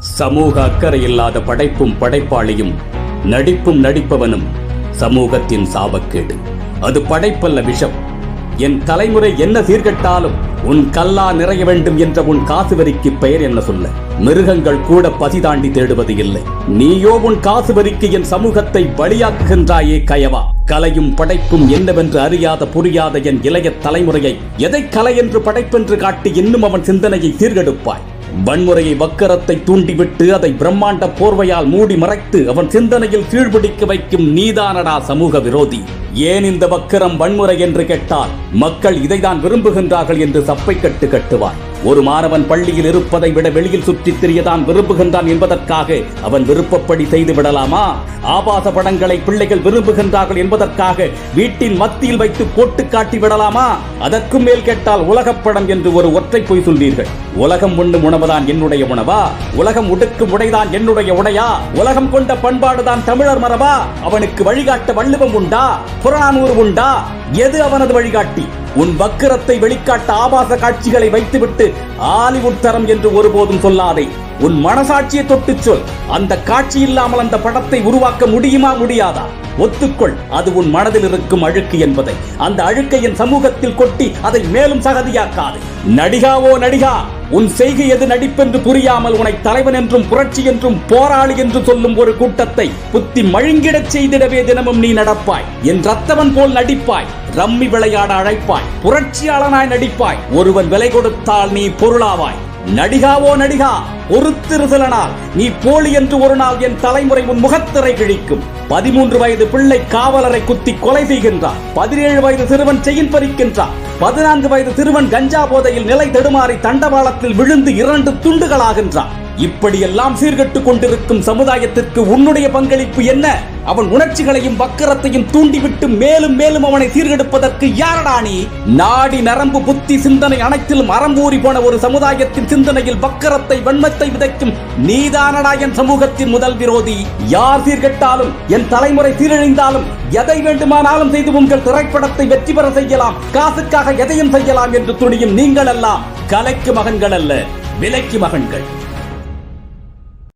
சமூக அக்கறை இல்லாத படைப்பும் படைப்பாளியும் நடிப்பும் நடிப்பவனும் சமூகத்தின் சாபக்கேடு. அது படைப்பல்ல, விஷம். என் தலைமுறை என்ன சீர்கட்டாலும் உன் கல்லா நிறைய வேண்டும் என்ற உன் காசு வரிக்கு பெயர் என்ன சொல்ல? மிருகங்கள் கூட பசி தாண்டி தேடுவது இல்லை. நீயோ உன் காசு வரிக்கு என் சமூகத்தை பலியாக்குகின்றாயே கயவா. கலையும் படைப்பும் என்னவென்று அறியாத புரியாத என் இளைய தலைமுறையை எதை கலை என்று படைப்பென்று காட்டி இன்னும் அவன் சிந்தனையை சீர்கெடுப்பாய். வன்முறையை வக்கரத்தை தூண்டிவிட்டு அதை பிரம்மாண்ட போர்வையால் மூடி மறைத்து அவன் சிந்தனையில் கீழ்பிடிக்க வைக்கும் நீதானடா சமூக விரோதி. ஏன் இந்த வக்கரம் வன்முறை என்று கேட்டால் மக்கள் இதைதான் விரும்புகின்றார்கள் என்று சப்பை கட்டு கட்டுவார். ஒரு மாணவன் பள்ளியில் இருப்பதை விட வெளியில் சுற்றித் திரியதான் விரும்புகின்றான் என்பதற்காக அவன் விருப்பப்படி செய்து விடலாமா? ஆபாச படங்களை பிள்ளைகள் விரும்புகின்றார்கள் என்பதற்காக வீட்டின் மத்தியில் வைத்து போட்டு காட்டி விடலாமா? அதற்கும் மேல் கேட்டால் உலகப்படம் என்று ஒரு ஒற்றை பொய் சொல்வீர்கள். உலகம் உண்ணும் உணவுதான் என்னுடைய உணவா? உலகம் உடுக்கும் உடைதான் என்னுடைய உடையா? உலகம் கொண்ட பண்பாடுதான் தமிழர் மரபா? அவனுக்கு வழிகாட்ட வள்ளுவம் உண்டா? புறநானூறு உண்டா? எது அவனது வழிகாட்டி? உன் வக்கிரத்தை வெளிக்காட்ட ஆபாச காட்சிகளை வைத்துவிட்டு ஹாலிவுட் தரம் என்று ஒருபோதும் சொல்லாதே. உன் மனசாட்சியை தொட்டு சொல். அந்த காட்சி இல்லாமல் அந்த படத்தை உருவாக்க முடியுமா, முடியாதா? ஒத்துக்கொள், அது உன் மனதில் இருக்கும் அழுக்கு என்பதை. அந்த அழுக்கை என் சமூகத்தில் கொட்டி அதை மேலும் சகதியாக்காது. நடிகாவோ நடிகா, உன் செய்கை எது நடிப்பென்று புரியாமல் உன்னை தலைவன் என்றும் புரட்சி என்றும் போராளி என்று சொல்லும் ஒரு கூட்டத்தை புத்தி மழுங்கிடச் செய்திடவே தினமும் நீ நடப்பாய். என் ரத்தவன் போல் நடிப்பாய். ரம்மி விளையாட அழைப்பாய். புரட்சியாளனாய் நடிப்பாய். ஒருவன் விலை கொடுத்தால் நீ பொருளாவாய். நடிகாவோ நடிகா, பொறுத்திருசலனால் நீ போலி என்று ஒரு நாள் என் தலைமுறை உன் முகத்திரை கிழிக்கும். 13 வயது பிள்ளை காவலரை குத்தி கொலை செய்கின்றார். 17 வயது சிறுவன் செயின் பறிக்கின்றார். 14 வயது சிறுவன் கஞ்சா போதையில் நிலை தடுமாறி தண்டவாளத்தில் விழுந்து 2 துண்டுகளாகின்றார். இப்படியெல்லாம் சீர்கெட்டுக் கொண்டிருக்கும் சமுதாயத்திற்கு உன்னுடைய பங்களிப்பு என்ன? அவன் உணர்ச்சிகளையும் வக்கரத்தையும் தூண்டிவிட்டு மேலும் மேலும் அவனை சீர்கெடுப்பதற்கு யாரடா நீ? நாடி நரம்பு புத்தி சிந்தனை அனைத்திலும் அறம்பூறி போன ஒரு சமுதாயத்தின் சிந்தனையில் வக்கரத்தை வன்மத்தை விதைக்கும் நீதானடா என் சமூகத்தின் முதல் விரோதி. யார் சீர்கெட்டாலும் என் தலைமுறை சீரழிந்தாலும் எதை வேண்டுமானாலும் செய்து உங்கள் திரைப்படத்தை வெற்றி பெற செய்யலாம், காசுக்காக எதையும் செய்யலாம் என்று துணியும் நீங்கள் எல்லாம் கலைக்கு மகன்கள் அல்ல, விலைக்கு மகன்கள்.